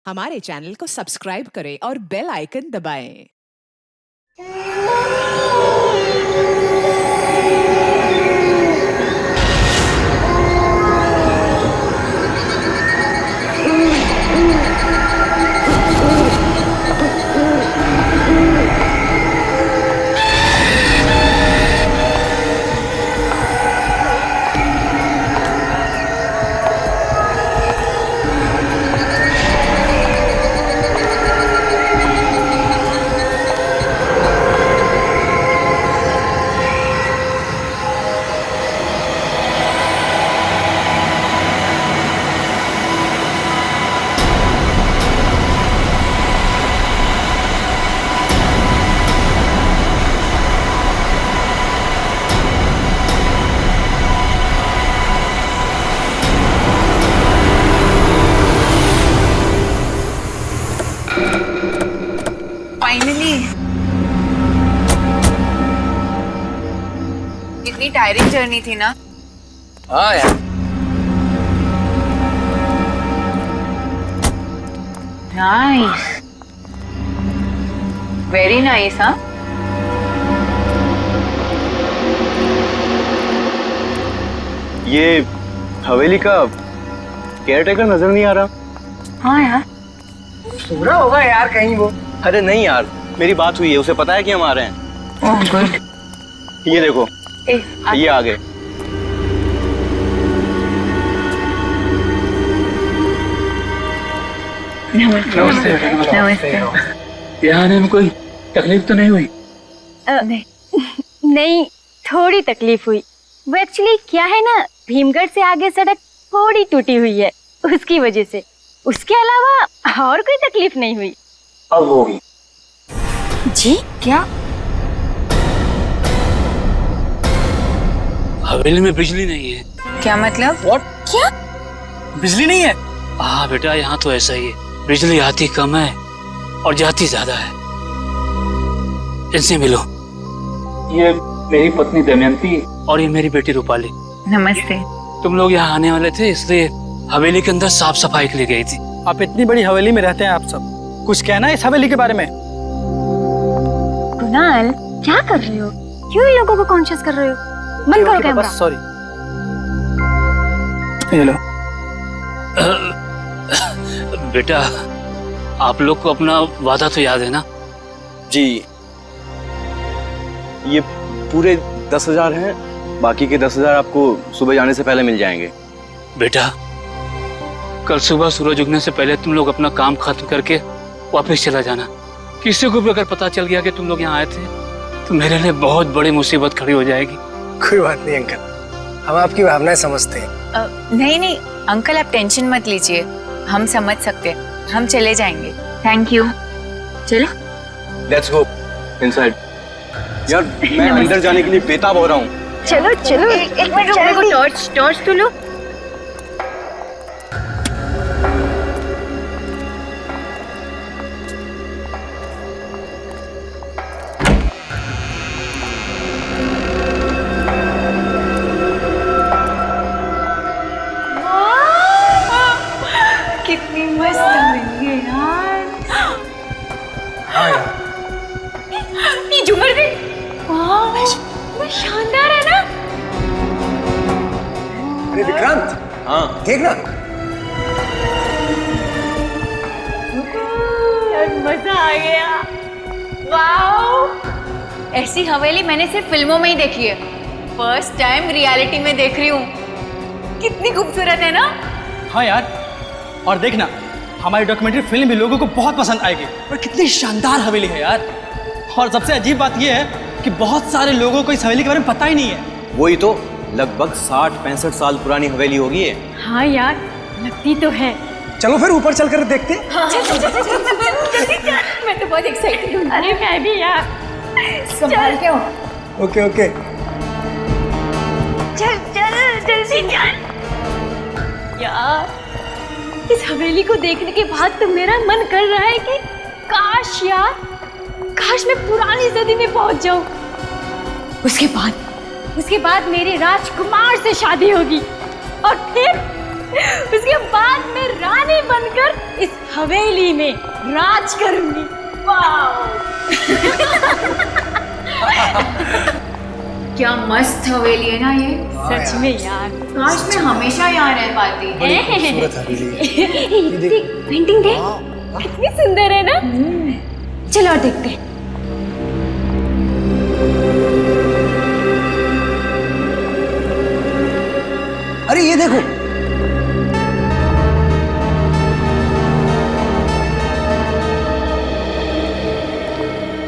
हमारे चैनल को सब्सक्राइब करें और बेल आइकन दबाएं। फाइनली कितनी टायरिंग जर्नी थी ना। हाँ यार, नाइस, वेरी नाइस। हाँ, ये हवेली का केयरटेकर नजर नहीं आ रहा। हाँ यार, सूरा होगा यार कहीं वो। अरे नहीं यार, मेरी बात हुई है, उसे पता है कि हम आ रहे हैं। Oh good. ये देखो, ये आ गए। नमस्ते। नमस्ते। यहाँ आने में कोई तकलीफ तो नहीं हुई? नहीं, थोड़ी तकलीफ हुई। वो एक्चुअली क्या है ना, भीमगढ़ से आगे सड़क थोड़ी टूटी हुई है, उसकी वजह से। उसके अलावा और कोई तकलीफ नहीं हुई। अब होगी। जी क्या? हवेली में बिजली नहीं है। क्या मतलब? क्या? बिजली नहीं है? हाँ बेटा, यहाँ तो ऐसा ही है। बिजली आती कम है और जाती ज्यादा है। इनसे मिलो। ये मेरी पत्नी दमयंती। और ये मेरी बेटी रूपाली। नमस्ते। तुम लोग यहाँ आने वाले थे, इसलिए हवेली के अंदर साफ सफाई के लिए गई थी। आप इतनी बड़ी हवेली में रहते हैं, आप सब कुछ कहना है इस हवेली के बारे में? कुणाल, क्या कर रहे हो? क्यों इन लोगों को कॉन्शियस कर रहे हो? बंद करो कैमरा। सॉरी। ये लो। बेटा, आप लोग को अपना वादा तो याद है ना? जी, ये पूरे 10,000 हैं, बाकी के 10,000 आपको सुबह जाने से पहले मिल जाएंगे। बेटा, कल सुबह सूरज उगने से पहले तुम लोग अपना काम खत्म करके वापस चला जाना। किसी को भी अगर पता चल गया कि तुम लोग यहाँ आए थे, तो मेरे लिए बहुत बड़ी मुसीबत खड़ी हो जाएगी। कोई बात नहीं अंकल, हम आपकी भावनाएं समझते हैं। नहीं नहीं अंकल, आप टेंशन मत लीजिए, हम समझ सकते हैं। हम चले जाएंगे। Thank you. चलो। Let's go inside. यार, मैं अंदर जाने के लिए बेताब हो रहा हूँ। चलो चलो। एक मिनट, मेरे को टॉर्च तो लो। कितनी मस्त लगी है यार। ये झूमर देख, वाह, कितना शानदार है ना। अरे विक्रांत, हाँ, देख ना। यार मजा आ गया। वाओ, ऐसी हवेली मैंने सिर्फ फिल्मों में ही देखी है, फर्स्ट टाइम रियलिटी में देख रही हूँ। कितनी खूबसूरत है ना। हाँ यार, और देखना, हमारी डॉक्यूमेंट्री फिल्म भी लोगों को बहुत पसंद आएगी। और कितनी शानदार हवेली है यार। और सबसे अजीब बात यह है कि बहुत सारे लोगों को इस हवेली के बारे में पता ही नहीं है। वही तो, लगभग 60-65 साल पुरानी हवेली होगी ये। हाँ यार, लगती तो है। चलो फिर ऊपर चलकर देखते हैं। मैं तो बहुत एक्साइटेड हूँ। अरे मैं भी यार। संभाल के हो। Okay okay. चल चल जल्दी चल। यार, इस हवेली को देखने के बाद तो मेरा मन कर रहा है कि काश मैं पुरानी सदी में पहुंच जाऊं। उसके बाद मेरे राजकुमार से शादी होगी और उसके बाद मैं रानी बनकर इस हवेली में राज करूंगी। वाह! क्या मस्त हवेली है ना ये। सच में यार, काश मैं हमेशा यहाँ रह पाती। खूबसूरत हवेली है। पेंटिंग देख, कितनी सुंदर है ना। चलो और देखते हैं। अरे ये देखो,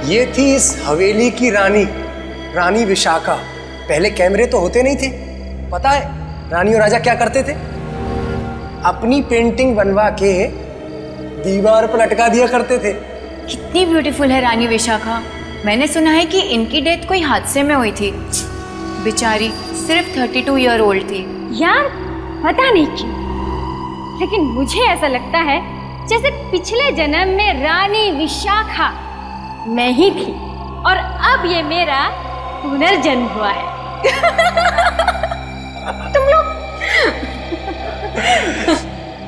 ये थी इस हवेली की रानी, रानी विशाखा। पहले कैमरे तो होते नहीं थे। पता है रानी और राजा क्या करते थे? अपनी पेंटिंग बनवा के दीवार पर लटका दिया करते थे। कितनी ब्यूटीफुल है रानी विशाखा। मैंने सुना है कि इनकी डेथ कोई हादसे में हुई थी। बेचारी सिर्फ 32 ईयर ओल्ड थी। यार पता नहीं क्यों, लेकिन मुझे ऐसा लगता है जैसे पिछले जन्म में रानी विशाखा मैं ही थी और अब ये मेरा पुनर्जन्म हुआ है। तुम लोग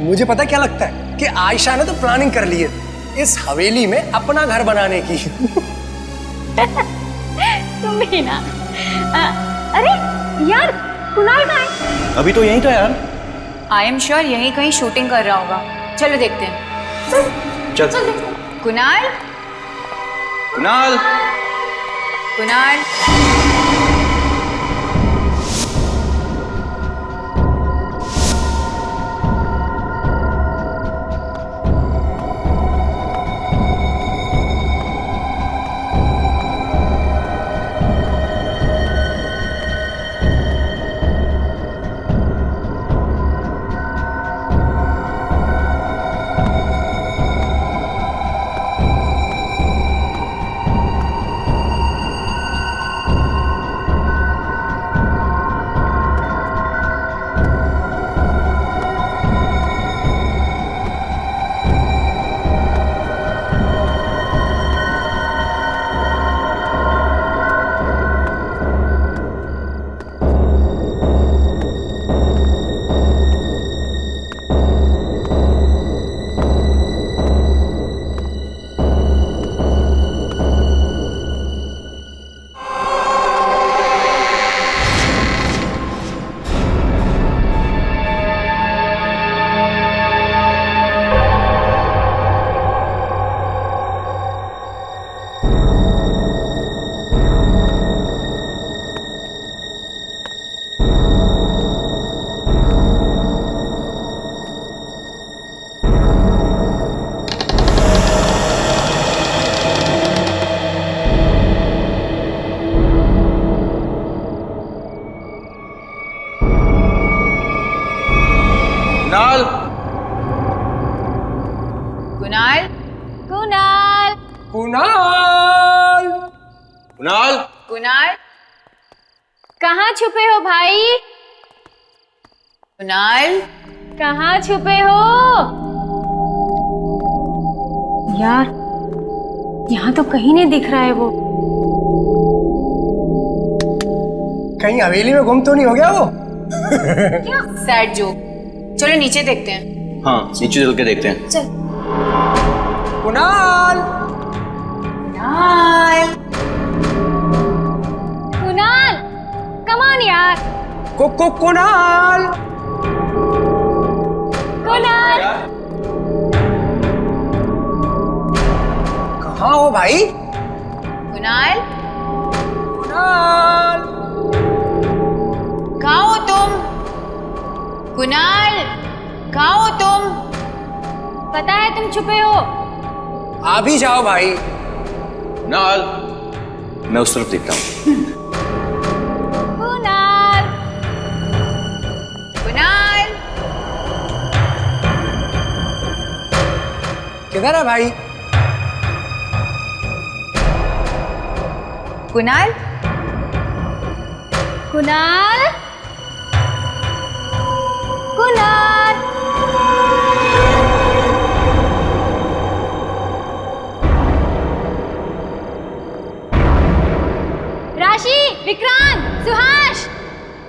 मुझे पता क्या लगता है कि आयशा ने तो प्लानिंग कर ली है इस हवेली में अपना घर बनाने की। तुम भी ना। अरे यार, कुणाल कहाँ है? अभी तो यहीं था यार। आई एम श्योर यहीं कहीं शूटिंग कर रहा होगा। चलो देखते हैं। चल। कुणाल, कुणाल। कुणाल। कुणाल। कुणाल। कुणाल। कुणाल। कुणाल। कहाँ छुपे हो भाई? कुणाल। कहाँ छुपे हो? यार, यहाँ तो कहीं नहीं दिख रहा है वो। कहीं हवेली में गुम तो नहीं हो गया वो? Sad joke. चलो नीचे देखते हैं। हाँ, नीचे चल के देखते हैं। चल। कुणाल। कुणाल। कुणाल, कम ऑन यार। कुणाल। कुणाल, कहाँ हो भाई? कुणाल। कुणाल। कहाँ हो तुम? कुणाल, कहाँ हो तुम? पता है तुम छुपे हो। आ भी जाओ भाई। कुणाल, मैं उस तरफ देखता हूँ। कुणाल। कुणाल। किधर है भाई? कुणाल। कुणाल। कुणाल। राशि, विक्रांत, सुहास,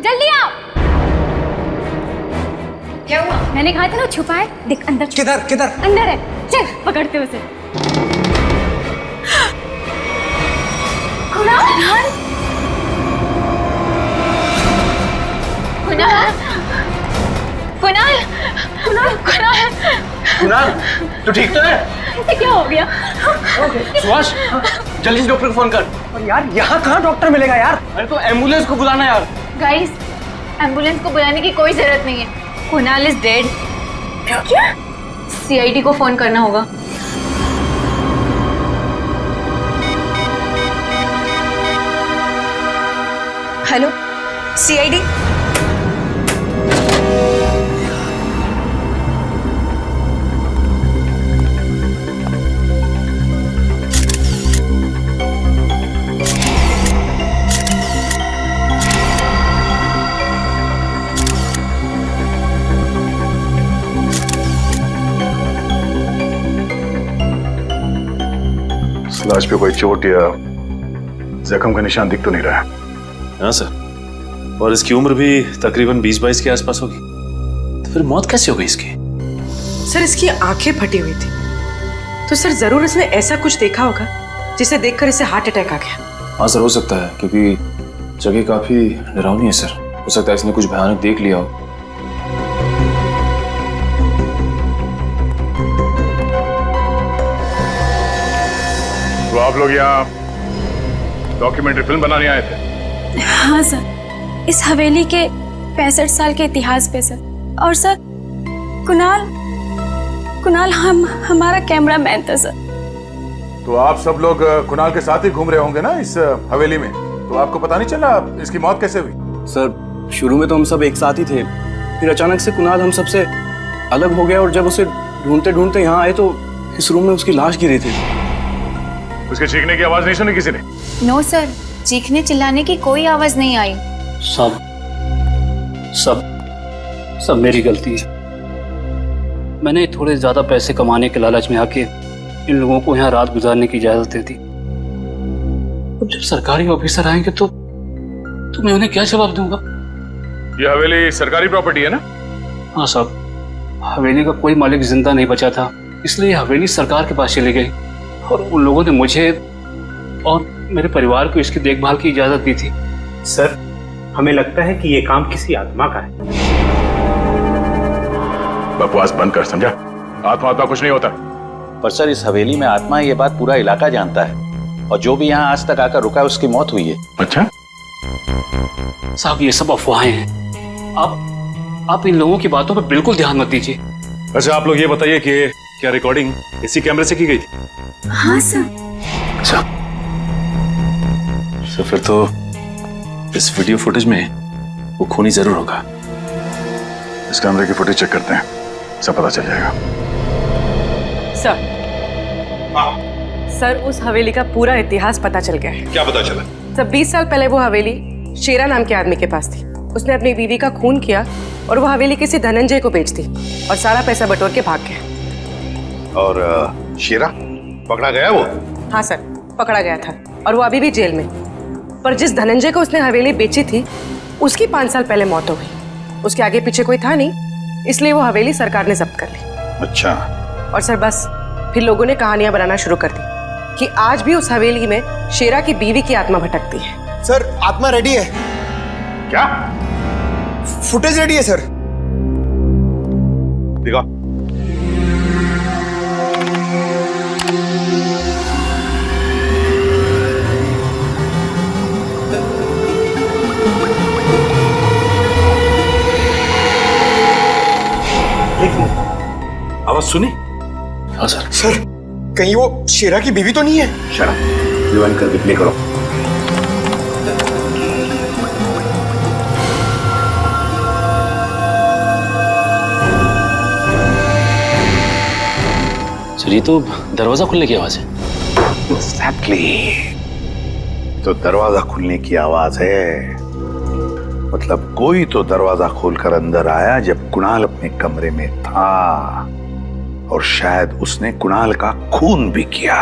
जल्दी आओ। क्या हुआ? देख अंदर छुप- किधर किधर? अंदर है, चल पकड़ते उसे। कुणाल कुणाल कुणाल कुणाल कुणाल कुणाल, तू ठीक तो है? ऐसे क्या हो गया? सुभाष, जल्दी से डॉक्टर को फोन कर। और यार यहाँ कहाँ डॉक्टर मिलेगा यार? अरे तो एम्बुलेंस को बुलाना यार। गाइस, एम्बुलेंस को बुलाने की कोई जरूरत नहीं है। Kunal is dead. क्या? सीआईडी को फोन करना होगा। Hello, CID. लाश पे कोई चोट या जख्म का निशान दिख तो नहीं रहा है। हाँ सर, और इसकी उम्र भी तकरीबन 20-22 के आसपास होगी। तो फिर मौत कैसे हो गई इसकी? सर इसकी आंखें फटी हुई थी, तो सर जरूर इसने ऐसा कुछ देखा होगा जिसे देखकर इसे हार्ट अटैक आ गया। हाँ सर, हो सकता है, क्योंकि जगह काफी डरावनी है सर। हो सकता है इसने कुछ भयानक देख लिया हो। तो आप लोग यहाँ डॉक्यूमेंट्री फिल्म बनाने आए थे? हाँ सर, इस हवेली के 65 साल के इतिहास पे सर। और सर कुणाल हमारा कैमरामैन था सर। तो आप सब लोग कुणाल के साथ ही घूम रहे होंगे ना इस हवेली में, तो आपको पता नहीं चला इसकी मौत कैसे हुई? सर, शुरू में तो हम सब एक साथ ही थे, फिर अचानक से कुणाल हम सबसे अलग हो गया और जब उसे ढूंढते ढूंढते यहाँ आए तो इस रूम में उसकी लाश गिरी थी। उसके चीखने की आवाज नहीं सुनी किसी ने? नो सर, चीखने चिल्लाने की कोई आवाज नहीं आई। सब सब सब मेरी गलती है। मैंने थोड़े ज्यादा पैसे कमाने के लालच में आके इन लोगों को यहाँ रात गुजारने की इजाजत दे दी। अब जब सरकारी ऑफिसर आएंगे तो मैं उन्हें क्या जवाब दूंगा? ये हवेली सरकारी प्रॉपर्टी है ना? हाँ साहब, हवेली का कोई मालिक जिंदा नहीं बचा था, इसलिए हवेली सरकार के पास चली गई और उन लोगों ने मुझे और मेरे परिवार को इसकी देखभाल की इजाजत दी थी। सर, हमें लगता है कि ये काम किसी आत्मा का है। बकवास बंद कर, समझा? आत्मा कुछ नहीं होता। पर सर, इस हवेली में आत्मा है, ये बात पूरा इलाका जानता है, और जो भी यहाँ आज तक आकर रुका है उसकी मौत हुई है। अच्छा साहब, ये सब अफवाहें हैं। आप इन लोगों की बातों पर बिल्कुल ध्यान मत दीजिए। अच्छा, आप लोग ये बताइए कि क्या रिकॉर्डिंग इसी कैमरे से की गई थी? हाँ सर। अच्छा, तो फिर तो इस वीडियो फुटेज में वो खूनी जरूर होगा। इस कैमरे की फुटेज चेक करते हैं, सब पता चल जाएगा। सर, सर उस हवेली का पूरा इतिहास पता चल गया है। क्या पता चला? सर 20 साल पहले वो हवेली शेरा नाम के आदमी के पास थी। उसने अपनी बीवी का खून किया और वो हवेली किसी धनंजय को बेच दी और सारा पैसा बटोर के भाग गया। और शेरा पकड़ा गया वो? हाँ सर, पकड़ा गया था और वो अभी भी जेल में। पर जिस धनंजय को उसने हवेली बेची थी उसकी 5 साल पहले मौत हो गई। उसके आगे पीछे कोई था नहीं, इसलिए वो हवेली सरकार ने जब्त कर ली। अच्छा। और सर बस फिर लोगों ने कहानियां बनाना शुरू कर दी कि आज भी उस हवेली में शेरा की बीवी की आत्मा भटकती है। सर आत्मा रेडी है। क्या? फुटेज रेडी है सर। दिखा। आवाज सुनी? हाँ सर। सर कहीं वो शेरा की बीवी तो नहीं है? शेरा रिवाइंड करके प्ले करो। सर, ये तो दरवाजा खुलने की आवाज है। एग्जैक्टली, तो दरवाजा खुलने की आवाज है। मतलब कोई तो दरवाजा खोलकर अंदर आया जब कुणाल अपने कमरे में था, और शायद उसने कुणाल का खून भी किया।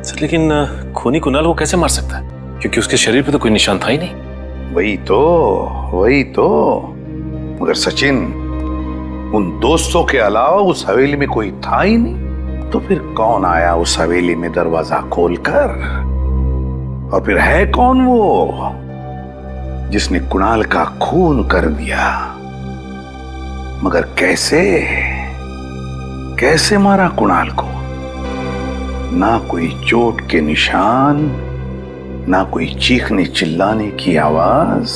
सर, लेकिन खूनी कुणाल को कैसे मार सकता है? क्योंकि उसके शरीर पे तो कोई निशान था ही नहीं। वही तो। मगर सचिन, उन दोस्तों के अलावा उस हवेली में कोई था ही नहीं, तो फिर कौन आया उस हवेली में दरवाजा खोलकर? और फिर है कौन वो जिसने कुणाल का खून कर दिया? मगर कैसे कैसे मारा कुणाल को? ना कोई चोट के निशान, ना कोई चीखने चिल्लाने की आवाज,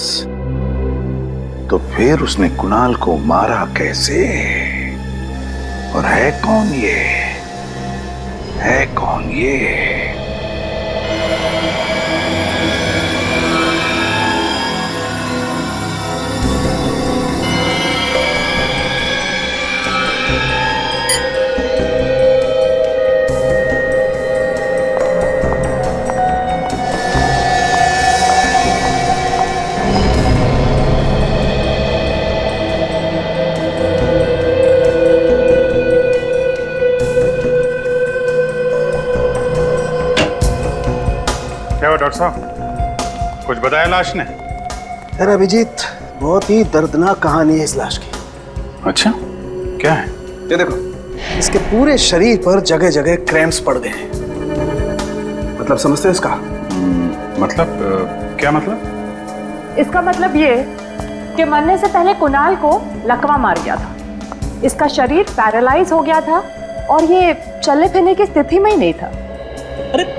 तो फिर उसने कुणाल को मारा कैसे? और है कौन ये? है कौन ये? क्या हुआ डॉक्टर साहब, कुछ बताया लाश ने? अरे अभिजीत, बहुत ही दर्दनाक कहानी है इस लाश की। अच्छा, क्या है? ये देखो, इसके पूरे शरीर पर जगह जगह क्रैम्प्स पड़ गए हैं। मतलब समझते हो इसका? मतलब क्या मतलब? इसका मतलब ये कि मरने से पहले कुणाल को लकवा मार गया था। इसका शरीर पैरालाइज हो गया था और ये चलने फिरने की स्थिति में ही नहीं था। अरे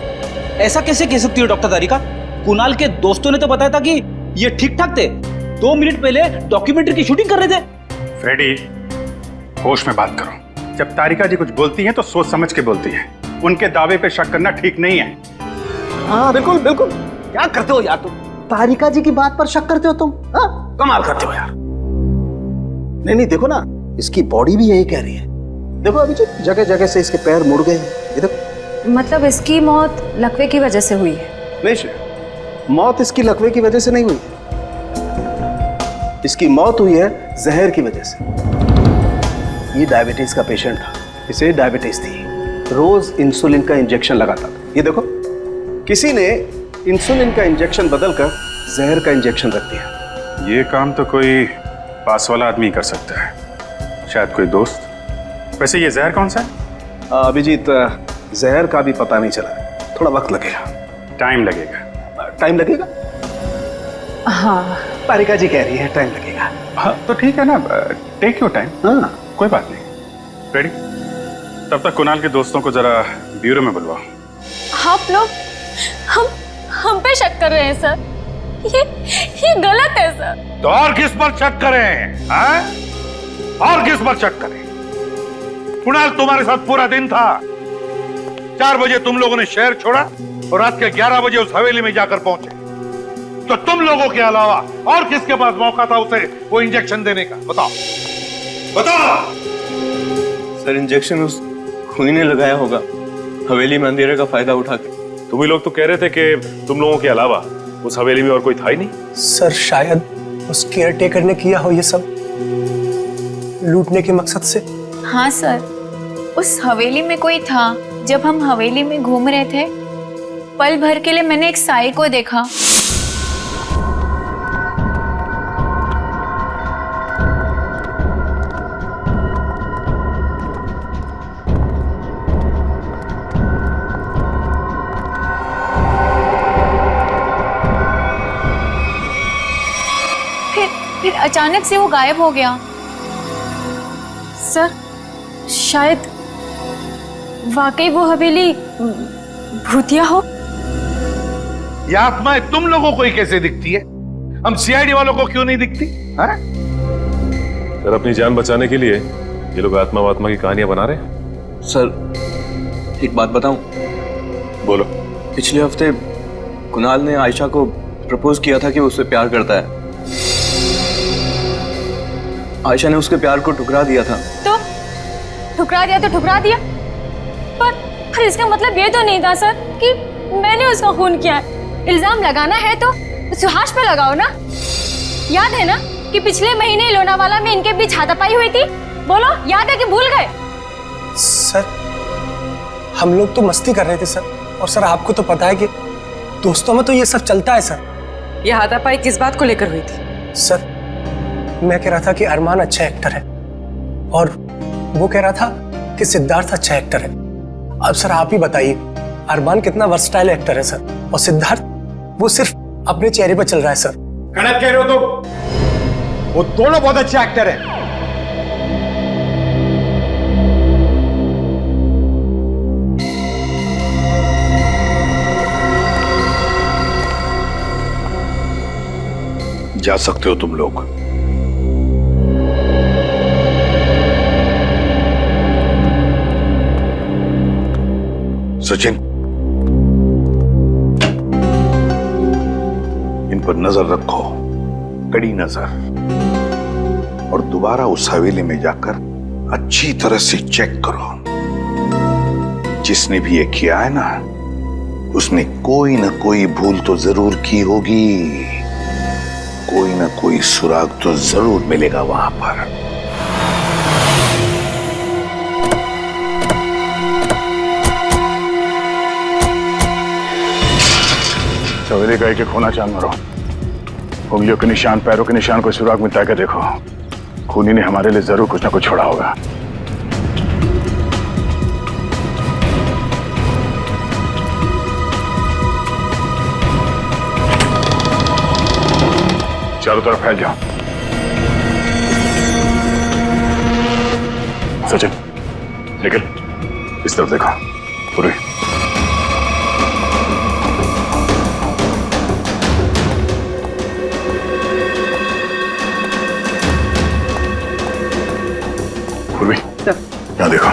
ऐसा कैसे कह सकती हो डॉक्टर तारिका? कुणाल के दोस्तों ने तो बताया था कि ये ठीक ठाक थे। 2 मिनट पहले डॉक्यूमेंट्री की शूटिंग कर रहे थे। फ्रेडी, होश में बात करो। जब तारिका जी कुछ बोलती हैं तो सोच समझ के बोलती है। उनके दावे पे शक करना ठीक नहीं है। हाँ बिल्कुल बिल्कुल, क्या करते हो यार तुम? तारिका जी की बात पर शक करते हो तुम? हाँ, कमाल करते हो यार। नहीं नहीं, देखो ना, इसकी बॉडी भी यही कह रही है। देखो अभिजीत, जगह जगह से इसके पैर मुड़ गए हैं। ये देखो। मतलब इसकी मौत लकवे की वजह से हुई है? नहीं, मौत इसकी लकवे की वजह से नहीं हुई है। इसकी मौत हुई है जहर की वजह से। ये डायबिटीज का पेशेंट था, इसे डायबिटीज थी, रोज इंसुलिन का इंजेक्शन लगाता था। ये देखो, किसी ने इंसुलिन का इंजेक्शन बदलकर जहर का इंजेक्शन रख दिया। ये काम तो कोई पास वाला आदमी कर सकता है, शायद कोई दोस्त। वैसे ये जहर कौन सा है? अभिजीत, जहर का भी पता नहीं चला, थोड़ा वक्त लगेगा। टाइम लगेगा? टाइम लगेगा? हाँ, तारिका जी कह रही है टाइम लगेगा। हाँ तो ठीक है ना, टेक योर टाइम। हाँ कोई बात नहीं। रेडी? तब तक कुणाल के दोस्तों को जरा ब्यूरो में बुलवाओ। आप लोग हम पे शक कर रहे हैं सर। ये गलत है सर। तो और किस पर शक करें? हाँ? और किस पर शक करें? कुणाल तुम्हारे साथ पूरा दिन था। 4 बजे तुम लोगों ने शहर छोड़ा और रात के 11 बजे उस हवेली में जाकर पहुंचे। तो तुम लोगों के अलावा और किसके पास मौका था उसे वो इंजेक्शन देने का? बताओ बताओ। सर, इंजेक्शन उस खूनी ने लगाया होगा, हवेली में अंधेरे का फायदा उठा के। तुम ही लोग तो कह रहे थे कि तुम लोगों के अलावा उस हवेली में और कोई था ही नहीं। सर, शायद उस केयर टेकर ने किया हो ये सब लूटने के मकसद से। हाँ सर, उस हवेली में कोई था। जब हम हवेली में घूम रहे थे, पल भर के लिए मैंने एक साई को देखा। फिर अचानक से वो गायब हो गया। सर, शायद वाकई वो हवेली भूतिया हो। ये आत्माएं तुम लोगों को ही कैसे दिखती है? हम सीआईडी वालों को क्यों नहीं दिखती? हाँ? सर, अपनी जान बचाने के लिए ये लोग आत्मा वात्मा की कहानियां बना रहे हैं। सर, एक बात बताऊं? बोलो। पिछले हफ्ते कुणाल ने आयशा को प्रपोज किया था कि वो उससे प्यार करता है। आयशा ने उसके प्यार को ठुकरा दिया था। तो ठुकरा दिया तो ठुकरा दिया, पर इसका मतलब ये तो नहीं था सर कि मैंने उसका खून किया है। इल्जाम लगाना है तो सुहास पे लगाओ ना। याद है ना कि पिछले महीने लोनावाला में इनके बीच हाथापाई हुई थी? बोलो, याद है कि भूल गए? सर, हम लोग तो मस्ती कर रहे थे सर। और सर, आपको तो पता है कि दोस्तों में तो ये सब चलता है सर। ये हाथापाई किस बात को लेकर हुई थी? सर, मैं कह रहा था कि अरमान अच्छा एक्टर है, और वो कह रहा था कि सिद्धार्थ अच्छा एक्टर है। अब सर आप ही बताइए, अरमान कितना वर्सटाइल एक्टर है सर, और सिद्धार्थ वो सिर्फ अपने चेहरे पर चल रहा है सर। गलत कह रहे हो तुम, वो दोनों बहुत अच्छे एक्टर हैं। जा सकते हो तुम लोग। सचिन, इन पर नजर रखो, कड़ी नजर, और दोबारा उस हवेली में जाकर अच्छी तरह से चेक करो। जिसने भी ये किया है ना, उसने कोई ना कोई भूल तो जरूर की होगी, कोई ना कोई सुराग तो जरूर मिलेगा वहां पर। सवेरे गए के खोना चांद मारो, उंगलियों के निशान, पैरों के निशान, कोई सुराग मिटा के देखो। खूनी ने हमारे लिए जरूर कुछ ना कुछ छोड़ा होगा। चारों तरफ फैल जाओ। सचिन, निकल, इस तरफ देखो। पूरी पूर्वी, यहाँ देखो।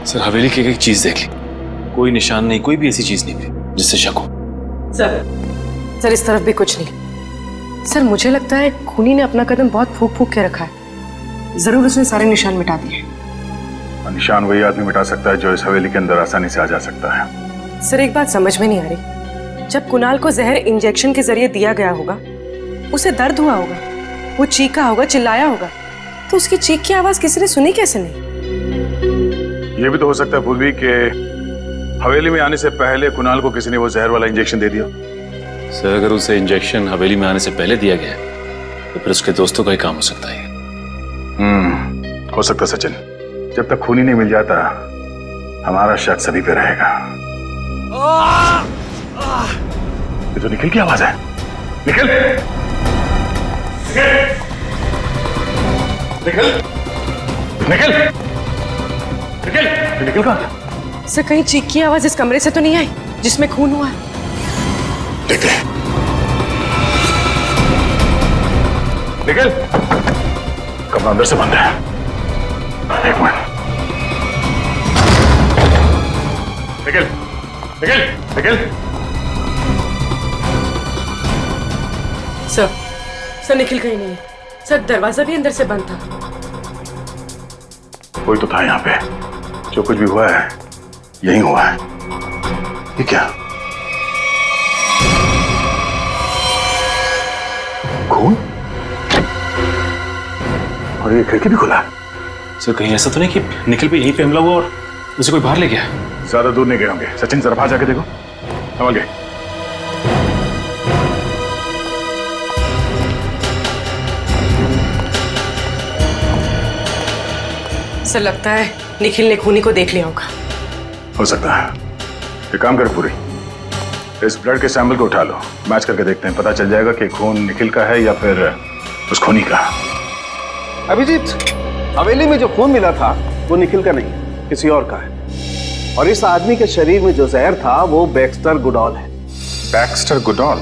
सर, हवेली की एक चीज देख ली, कोई निशान नहीं, कोई भी ऐसी चीज नहीं मिली जिससे शक हो। सर इस तरफ भी कुछ नहीं। सर मुझे लगता है खूनी ने अपना कदम बहुत फूक फूक के रखा है, जरूर उसने सारे निशान मिटा दिए। निशान वही आदमी मिटा सकता है जो इस हवेली के अंदर आसानी से आ जा सकता है। सर एक बात समझ में नहीं आ रही, जब कुणाल को जहर इंजेक्शन के जरिए दिया गया होगा, उसे दर्द हुआ होगा, वो चीखा होगा, चिल्लाया होगा, तो उसकी चीख की आवाज किसी ने सुनी कैसे नहीं? ये भी तो हो सकता है पूर्वी के हवेली में आने से पहले कुणाल को किसी ने वो जहर वाला इंजेक्शन दे दिया। सर अगर उसे इंजेक्शन हवेली में आने से पहले दिया गया तो फिर उसके दोस्तों का ही काम हो सकता है। हो सकता सचिन, जब तक खूनी नहीं मिल जाता हमारा शक सभी पे रहेगा। ये तो निखिल की आवाज है। निखिल, निखिल, निखिल, निखिल, निखिल कहाँ गया? सर कहीं चीख की आवाज इस कमरे से तो नहीं आई जिसमें खून हुआ? देखते हैं। निखिल, कमरा अंदर से बंद है। एक मिनट। निखिल, निखिल, निखिल। सर निखिल कहीं नहीं है। सर दरवाजा भी अंदर से बंद था। कोई तो था यहाँ पे। जो कुछ भी हुआ है यही हुआ है। ये क्या? खून? और ये खिड़की भी खुला है। सर कहीं ऐसा तो नहीं कि निखिल पे यहीं पे हमला हुआ और उसे कोई बाहर ले गया? ज्यादा दूर नहीं गए होंगे। सचिन जरा बाहर जाके देखो। संभल गए। सर लगता है निखिल ने खूनी को देख लिया होगा। हो सकता है। एक काम कर पूरी, इस ब्लड के सैंपल को उठा लो, मैच करके देखते हैं, पता चल जाएगा कि खून निखिल का है या फिर उस खूनी का। अभिजीत, हवेली में जो खून मिला था वो निखिल का नहीं, किसी और का है। और इस आदमी के शरीर में जो जहर था वो बैक्स्टर गुडॉल है। Baxter Goodall?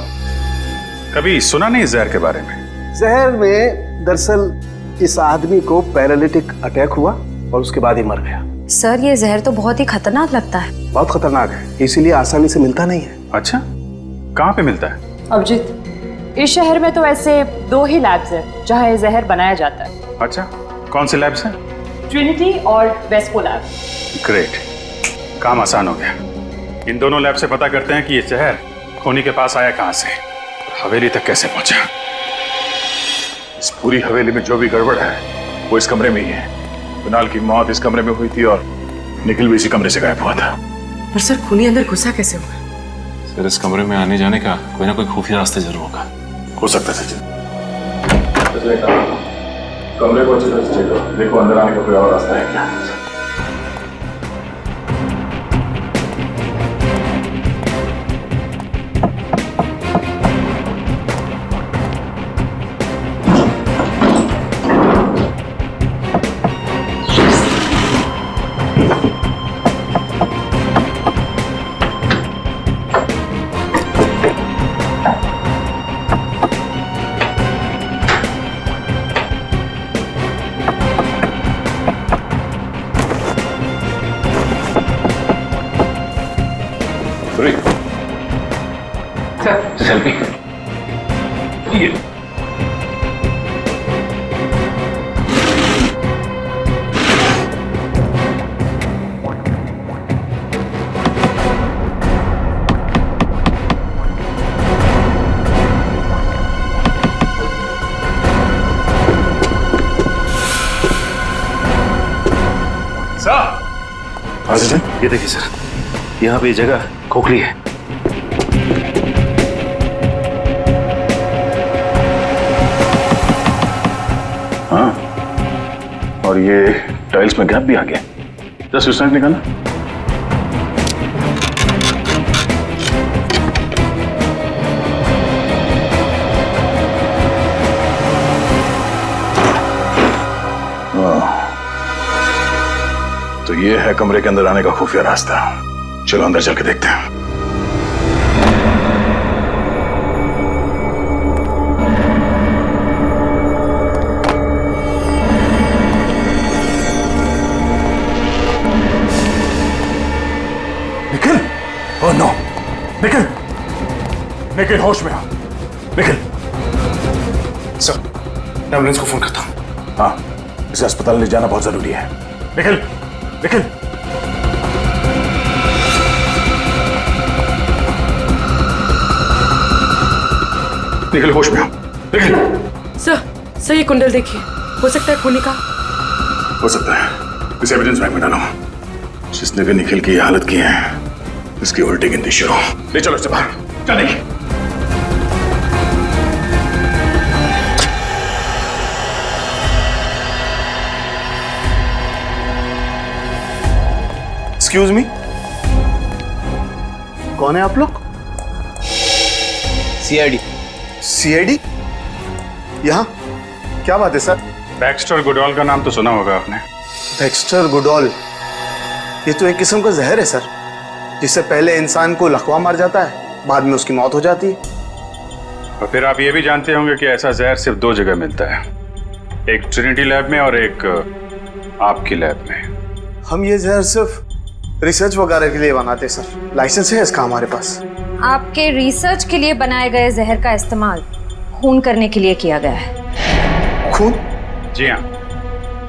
कभी सुना नहीं जहर के बारे में। जहर में दरअसल इस आदमी को पैरालिटिक अटैक हुआ और उसके बाद ही मर गया। सर ये जहर तो बहुत ही खतरनाक लगता है। बहुत खतरनाक है, इसीलिए आसानी से मिलता नहीं है। अच्छा, कहाँ पे मिलता है? अभिजीत, इस शहर में तो ऐसे 2 ही लैब्स हैं जहाँ ये जहर बनाया जाता है। अच्छा, कौन से लैब्स हैं? ट्रिनिटी और वेस्को लैब। ग्रेट, काम आसान हो गया। इन दोनों लैब से पता करते हैं कि ये जहर खूनी के पास आया कहाँ से, हवेली तक कैसे पहुंचा। इस पूरी हवेली में जो भी गड़बड़ है वो इस कमरे में ही है। कुणाल की मौत इस कमरे में हुई थी और निखिल भी इसी कमरे से गायब हुआ था। पर सर खूनी अंदर घुसा कैसे हुआ? सर इस कमरे में आने जाने का कोई ना कोई खुफिया रास्ते जरूर होगा। हो सकता है सचिन। कमरे को अच्छे तरह से चेक करो, देखो अंदर आने का कोई और रास्ता है क्या। सेल्फी। ये ये देखिए सर, यहाँ पे ये जगह खोखली है। हाँ, और ये टाइल्स में गैप भी आ गया। 10 स्विच निकालना। तो ये है कमरे के अंदर आने का खुफिया रास्ता। चलो अंदर चल के देखते हैं। निखिल! Oh no! निखिल! निखिल होश में आ। निखिल! सर, एम्बुलेंस को फोन करता हूं। हाँ, इसे अस्पताल ले जाना बहुत जरूरी है। निखिल! निखिल! निखिल होश में आ। निखिल! सर ये कुंडल देखिए, हो सकता है खूनी का। हो सकता है, इसे एविडेंस बैंक में डालो। जिसने भी निखिल की हालत की है, इसकी उल्टी गिनती शुरू। ले चलो इसे बाहर। चल नहीं। एक्सक्यूज मी, कौन है आप लोग? सीआईडी। सीआईडी? यहाँ क्या बात है सर? बैक्स्टर गुडॉल का नाम तो सुना होगा आपने। बैक्स्टर गुडॉल, ये तो एक किस्म का जहर है सर, जिससे पहले इंसान को लकवा मार जाता है, बाद में उसकी मौत हो जाती है। और फिर आप ये भी जानते होंगे कि ऐसा जहर सिर्फ 2 जगह मिलता है, एक ट्रिनिटी लैब में और एक आपकी लैब में। हम ये जहर सिर्फ रिसर्च वगैरह के लिए बनाते सर, लाइसेंस है इसका हमारे पास। आपके रिसर्च के लिए बनाए गए जहर का इस्तेमाल खून करने के लिए किया गया है। खून? जी हाँ,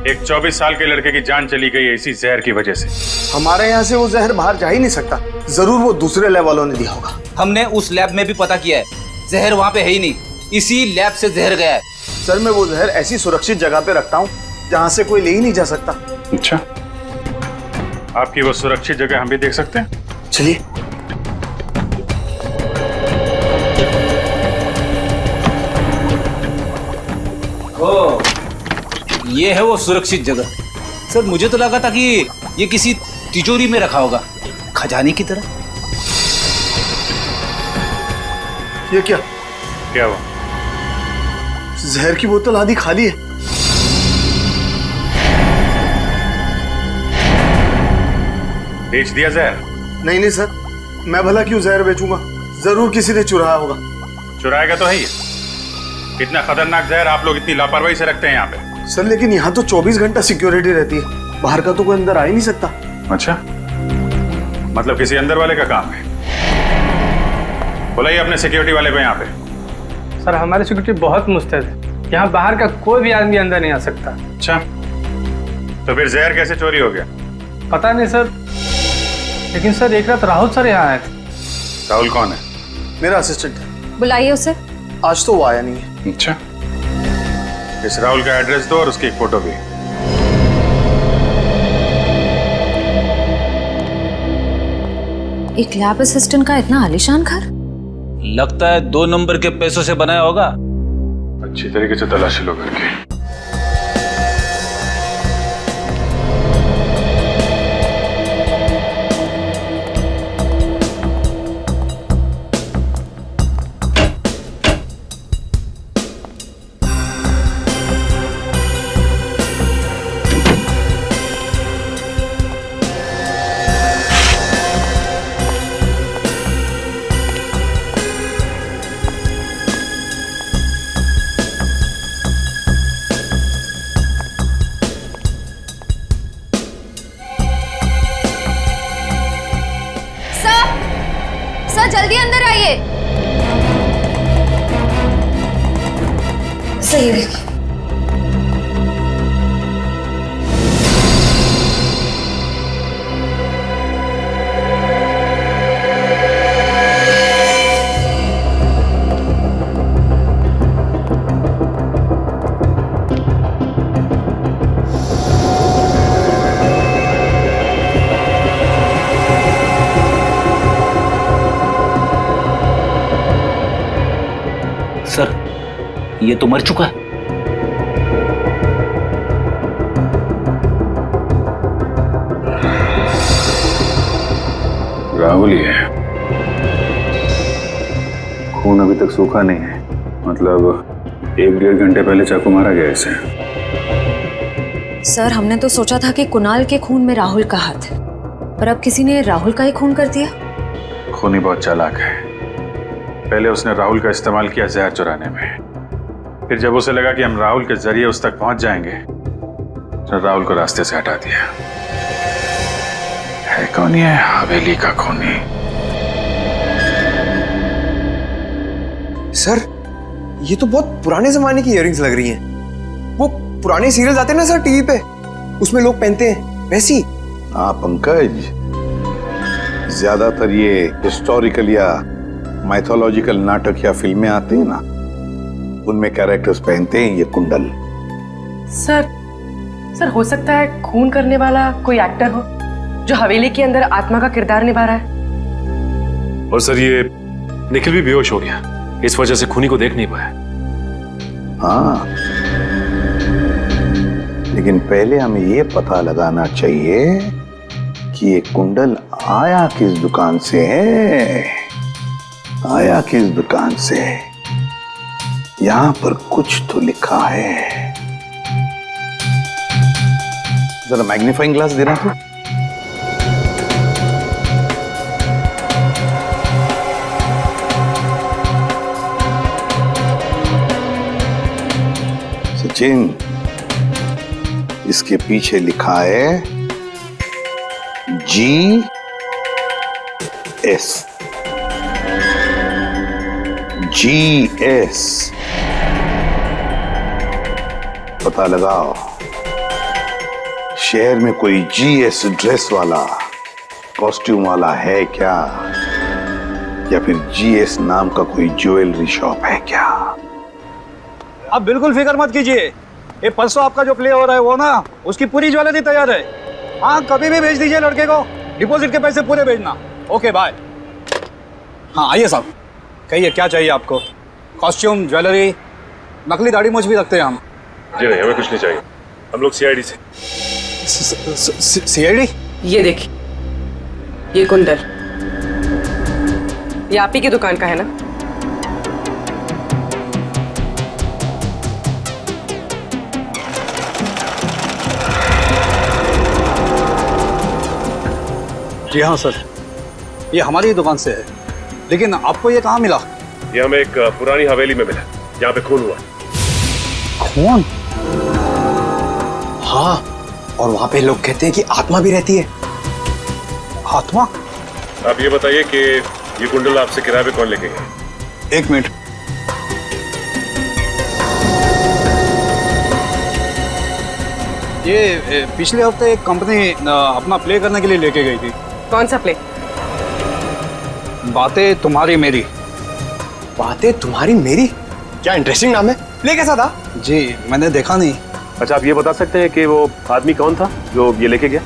एक 24 साल के लड़के की जान चली गई इसी जहर की वजह से। हमारे यहाँ से वो जहर बाहर जा ही नहीं सकता, जरूर वो दूसरे लैब वालों ने दिया होगा। हमने उस लैब में भी पता किया है, जहर वहाँ पे है ही नहीं, इसी लैब से जहर गया है। सर मैं वो जहर ऐसी सुरक्षित जगह पे रखता हूँ जहाँ से कोई ले ही नहीं जा सकता। अच्छा, आपकी वो सुरक्षित जगह हम भी देख सकते हैं? चलिए। ओ, ये है वो सुरक्षित जगह। सर मुझे तो लगा था कि ये किसी तिजोरी में रखा होगा, खजाने की तरह। ये क्या? क्या हुआ? जहर की बोतल आधी खाली है। बेच दिया जहर? नहीं नहीं सर, मैं भला क्यों जहर बेचूंगा? जरूर किसी ने चुराया होगा। चुराएगा तो है ही। इतना खतरनाक जहर आप लोग इतनी लापरवाही से रखते हैं यहाँ पे। सर लेकिन यहाँ तो 24 घंटा सिक्योरिटी रहती है, बाहर का तो कोई अंदर आ ही नहीं सकता। अच्छा, मतलब किसी अंदर वाले का काम है। बुलाइए अपने सिक्योरिटी वाले को यहाँ पे। सर हमारी सिक्योरिटी बहुत मुस्तैद है, यहाँ बाहर का कोई भी आदमी अंदर नहीं आ सकता। अच्छा, तो फिर जहर कैसे चोरी हो गया? पता नहीं सर, लेकिन सर एक रात राहुल सर यहाँ आए थे। राहुल कौन है? मेरा असिस्टेंट है। बुलाइए उसे। आज तो वो आया नहीं है। अच्छा, इस राहुल का एड्रेस दो और उसकी एक फोटो भी। एक लैब असिस्टेंट का इतना आलीशान घर? लगता है 2 नंबर के पैसों से बनाया होगा। अच्छी तरीके से तलाशी लो करके। सर जल्दी अंदर आइए। सही देखिए। सर, ये तो मर चुका है। राहुल ही है। खून अभी तक सूखा नहीं है, मतलब 1-1.5 घंटे पहले चाकू मारा गया इसे। सर हमने तो सोचा था कि कुणाल के खून में राहुल का हाथ है, पर अब किसी ने राहुल का ही खून कर दिया। खूनी बहुत चालाक है। पहले उसने राहुल का इस्तेमाल किया जहर चुराने में, फिर जब उसे लगा कि हम राहुल के जरिए उस तक पहुंच जाएंगे, तो राहुल को रास्ते से हटा दिया। है कौन ये हवेली का खूनी? सर ये तो बहुत पुराने जमाने की इयररिंग्स लग रही हैं। वो पुराने सीरियल्स आते हैं ना सर टीवी पे, उसमें लोग पहनते हैं वैसी। हाँ पंकज, ज्यादातर ये हिस्टोरिकल या माइथोलॉजिकल नाटक या फिल्में आती हैं ना, उनमें कैरेक्टर्स पहनते हैं ये कुंडल। सर हो सकता है खून करने वाला कोई एक्टर हो जो हवेली के अंदर आत्मा का किरदार निभा रहा है। और सर ये निखिल भी बेहोश हो गया, इस वजह से खूनी को देख नहीं पाया। हाँ, लेकिन पहले हमें ये पता लगाना चाहिए कि ये कुंडल आया किस दुकान से है। आया किस दुकान से? यहां पर कुछ तो लिखा है। जरा मैग्नीफाइंग ग्लास देना तो। सचिन, इसके पीछे लिखा है GS। GS पता लगाओ, शहर में कोई GS ड्रेस वाला, कॉस्ट्यूम वाला है क्या, या फिर GS नाम का कोई ज्वेलरी शॉप है क्या? आप बिल्कुल फिक्र मत कीजिए, ये परसों आपका जो प्ले हो रहा है वो ना, उसकी पूरी ज्वेलरी तैयार है। हाँ, कभी भी भेज दीजिए लड़के को, डिपॉजिट के पैसे पूरे भेजना। Okay bye. हाँ आइए साहब, कहिए क्या चाहिए आपको? कॉस्ट्यूम, ज्वेलरी, नकली दाढ़ी मूंछ भी रखते हैं हम। जी नहीं, हमें कुछ नहीं चाहिए, हम लोग CID से। CID? ये देखिए, ये कुंडल ये आप ही की दुकान का है ना? जी हाँ सर, ये हमारी ही दुकान से है। लेकिन आपको ये कहाँ मिला? ये हमें एक पुरानी हवेली में मिला जहाँ पे खून हुआ। खून? हाँ, और वहां पे लोग कहते हैं कि आत्मा भी रहती है। आत्मा? आप ये बताइए कि ये कुंडल आपसे किराए पे कौन लेके गया? 1 मिनट। ये पिछले हफ्ते एक कंपनी अपना प्ले करने के लिए लेके गई थी। कौन सा प्ले? बातें तुम्हारी मेरी। बातें तुम्हारी मेरी? क्या इंटरेस्टिंग नाम है। प्ले कैसा था? जी मैंने देखा नहीं। अच्छा, आप ये बता सकते हैं कि वो आदमी कौन था जो ये लेके गया?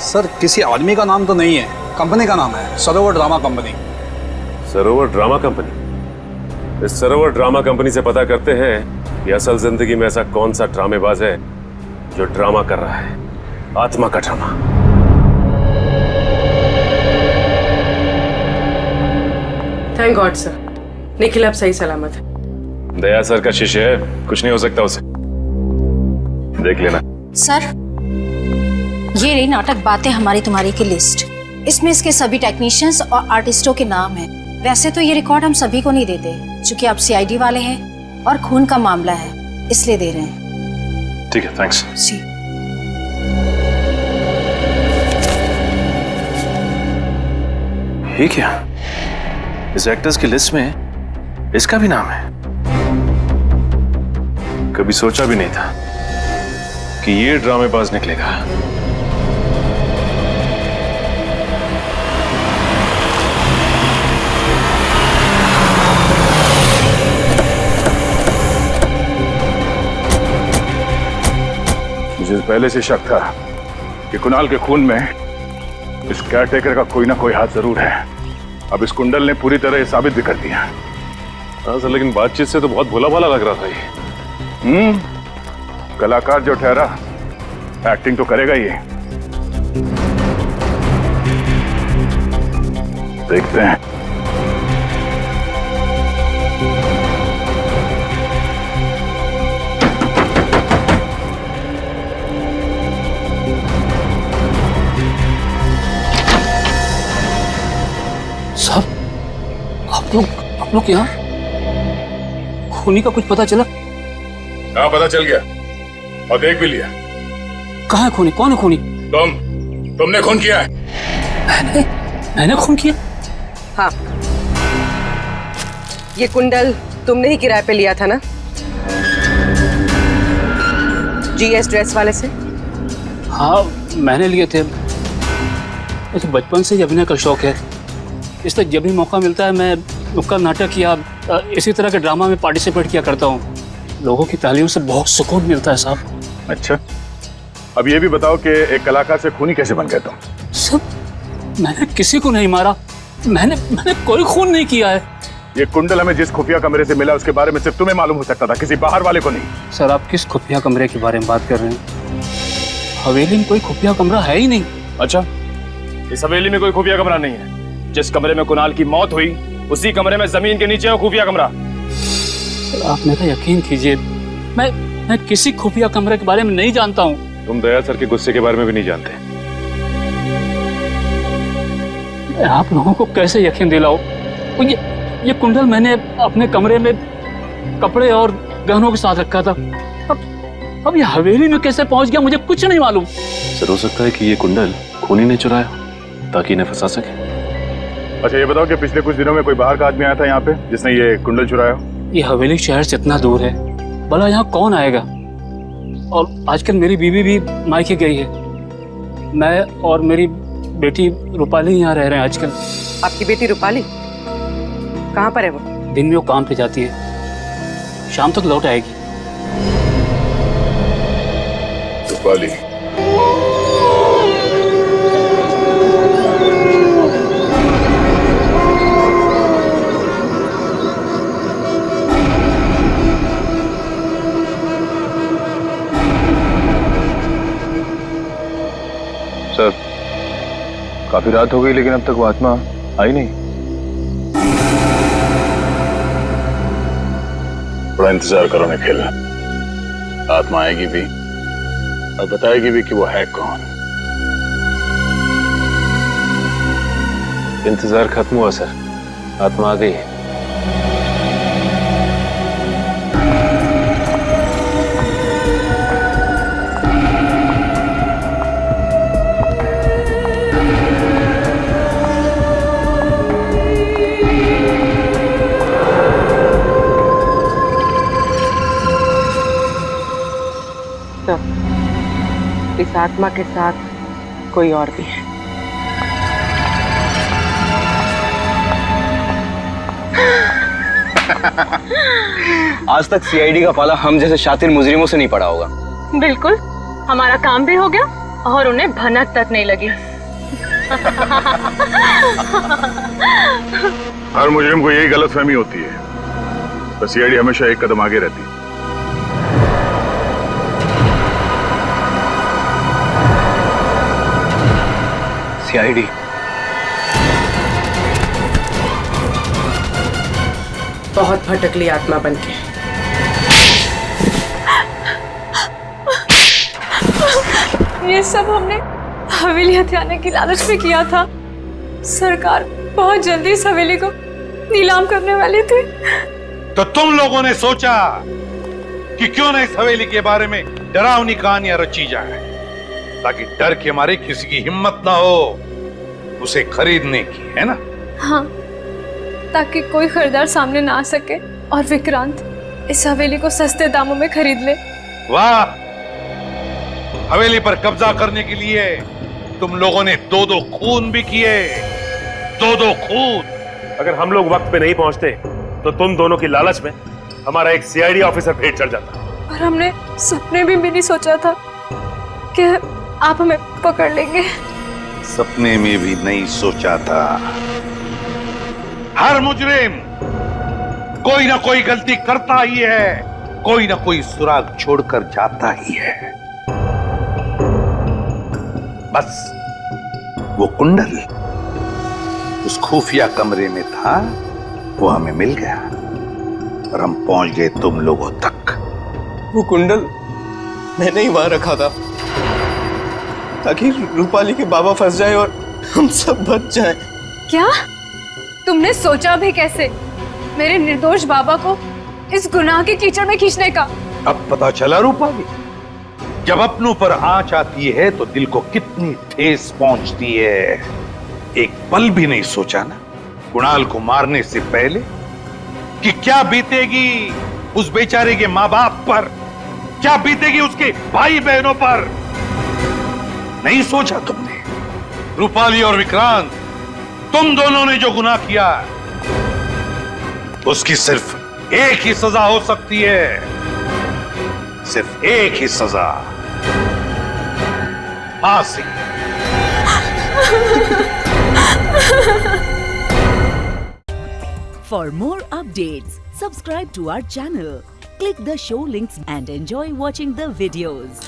सर किसी आदमी का नाम तो नहीं है, कंपनी का नाम है, सरोवर ड्रामा कंपनी। सरोवर ड्रामा कंपनी? इस सरोवर ड्रामा कंपनी से पता करते हैं कि असल जिंदगी में ऐसा कौन सा ड्रामेबाज है जो ड्रामा कर रहा है, आत्मा का drama. Thank God sir, Nikhil अब सही सलामत है। दया सर का शिष्य है, कुछ नहीं हो सकता उसे, देख लेना। सर, ये रही नाटक बातें हमारी तुम्हारी की लिस्ट। इसमें इसके सभी टेक्नीशियंस और आर्टिस्टों के नाम हैं। वैसे तो ये रिकॉर्ड हम सभी को नहीं देते, क्योंकि आप सीआईडी वाले हैं और खून का मामला है, इसलिए दे रहे हैं। ठीक है, थैंक्स। जी। ये क्या? इस एक्टर्स की लिस्ट में इसका भी नाम है? कभी सोचा भी नहीं था कि ये ड्रामेबाज निकलेगा। मुझे पहले से शक था कि कुणाल के खून में इस केयरटेकर का कोई ना कोई हाथ जरूर है। अब इस कुंडल ने पूरी तरह साबित भी कर दिया। हाँ सर, लेकिन बातचीत से तो बहुत भोला भाला लग रहा था ये। कलाकार जो ठहरा, एक्टिंग तो करेगा ही। देखते हैं। साहब, आप लोग यहाँ? खूनी का कुछ पता चला? हाँ, पता चल गया और देख भी लिया। कहाँ है खूनी? कौन है खूनी? तुमने खून किया है। मैंने खून किया? हाँ, ये कुंडल तुमने ही किराए पे लिया था ना, जीएस ड्रेस वाले से? हाँ, मैंने लिए थे। मुझे बचपन से ही अभिनय का शौक है, इसलिए जब भी मौका मिलता है मैं नुक्कड़ नाटक या इसी तरह के ड्रामा में पार्टिसिपेट किया करता हूँ। लोगों की तालियों से बहुत सुकून मिलता है साहब। अच्छा, अब ये भी बताओ कि एक कलाकार से खूनी कैसे बन गए तुम? सब, मैंने किसी को नहीं मारा, मैंने कोई खून नहीं किया है। ये कुंडल हमें जिस खुफिया कमरे से मिला उसके बारे में सिर्फ तुम्हें मालूम हो सकता था, किसी बाहर वाले को नहीं। सर, आप किस खुफिया कमरे के बारे में बात कर रहे हैं? हवेली में कोई खुफिया कमरा है ही नहीं। अच्छा, इस हवेली में कोई खुफिया कमरा नहीं है? जिस कमरे में कुणाल की मौत हुई उसी कमरे में जमीन के नीचे है खुफिया कमरा। सर, आप मेरा यकीन कीजिए, मैं किसी खुफिया कमरे के बारे में नहीं जानता हूँ। तुम दया सर के गुस्से के बारे में भी नहीं जानते। मैं आप लोगों को कैसे यकीन दिलाऊं? ये कुंडल मैंने अपने कमरे में कपड़े और गहनों के साथ रखा था। अब ये हवेली में कैसे पहुंच गया मुझे कुछ नहीं मालूम। सर, हो सकता है कि ये कुंडल खूनी ने चुराया ताकि इन्हें फंसा सके। अच्छा, ये बताओ कि पिछले कुछ दिनों में कोई बाहर का आदमी आया था यहाँ पे जिसने ये कुंडल चुराया? ये हवेली शहर से इतना दूर है, भला यहाँ कौन आएगा? और आजकल मेरी बीवी भी मायके गई है, मैं और मेरी बेटी रूपाली यहाँ रह रहे हैं आजकल। आपकी बेटी रूपाली कहाँ पर है? वो दिन में वो काम पे जाती है, शाम तक लौट आएगी। रूपाली? सर, काफी रात हो गई लेकिन अब तक वो आत्मा आई नहीं। बड़ा इंतजार करो निखिल, आत्मा आएगी भी और बताएगी भी कि वो है कौन। इंतजार खत्म हुआ सर, आत्मा आ गई है। तो इस आत्मा के साथ कोई और भी है। आज तक सीआईडी का पाला हम जैसे शातिर मुजरिमों से नहीं पड़ा होगा। बिल्कुल, हमारा काम भी हो गया और उन्हें भनक तक नहीं लगी। हर मुजरिम को यही गलतफहमी होती है, तो सीआईडी हमेशा एक कदम आगे रहती है। सीआईडी बहुत भटकली आत्मा बनके। ये सब हमने हवेली हथियाने की लालच में किया था। सरकार बहुत जल्दी इस हवेली को नीलाम करने वाली थी। तो तुम लोगों ने सोचा कि क्यों न इस हवेली के बारे में डरावनी कहानियां रची जाए, ताकि डर के मारे किसी की हिम्मत ना हो उसे खरीदने की, है ना? हाँ, ताकि कोई खरीदार सामने ना आ सके और विक्रांत इस हवेली को सस्ते दामों में खरीद ले। वाह, हवेली पर कब्जा करने के लिए तुम लोगों ने दो दो खून भी किए, दो दो खून। अगर हम लोग वक्त पे नहीं पहुंचते तो तुम दोनों की लालच में हमारा एक सीआईडी ऑफिसर भेंट चढ़ जाता। और हमने सपने भी नहीं सोचा था कि आप हमें पकड़ लेंगे। सपने में भी नहीं सोचा था। हर मुजरिम कोई ना कोई गलती करता ही है, कोई ना कोई सुराग छोड़कर जाता ही है। बस वो कुंडल उस खुफिया कमरे में था, वो हमें मिल गया और हम पहुंच गए तुम लोगों तक। वो कुंडल मैंने ही वहां रखा था ताकि रूपाली के बाबा फंस जाए और हम सब बच जाएं। क्या तुमने सोचा भी कैसे मेरे निर्दोष बाबा को इस गुनाह के कीचड़ में खींचने का? अब पता चला रूपाली, जब अपनों पर आंच आती है तो दिल को कितनी ठेस पहुंचती है। एक पल भी नहीं सोचा ना कुणाल को मारने से पहले कि क्या बीतेगी उस बेचारे के माँ बाप पर, क्या बीतेगी उसके भाई बहनों पर। नहीं सोचा तुमने। रूपाली और विक्रांत, तुम दोनों ने जो गुनाह किया उसकी सिर्फ एक ही सजा हो सकती है, सिर्फ एक ही सजा, फांसी। For more updates, subscribe to our channel, click the show links and enjoy watching the videos.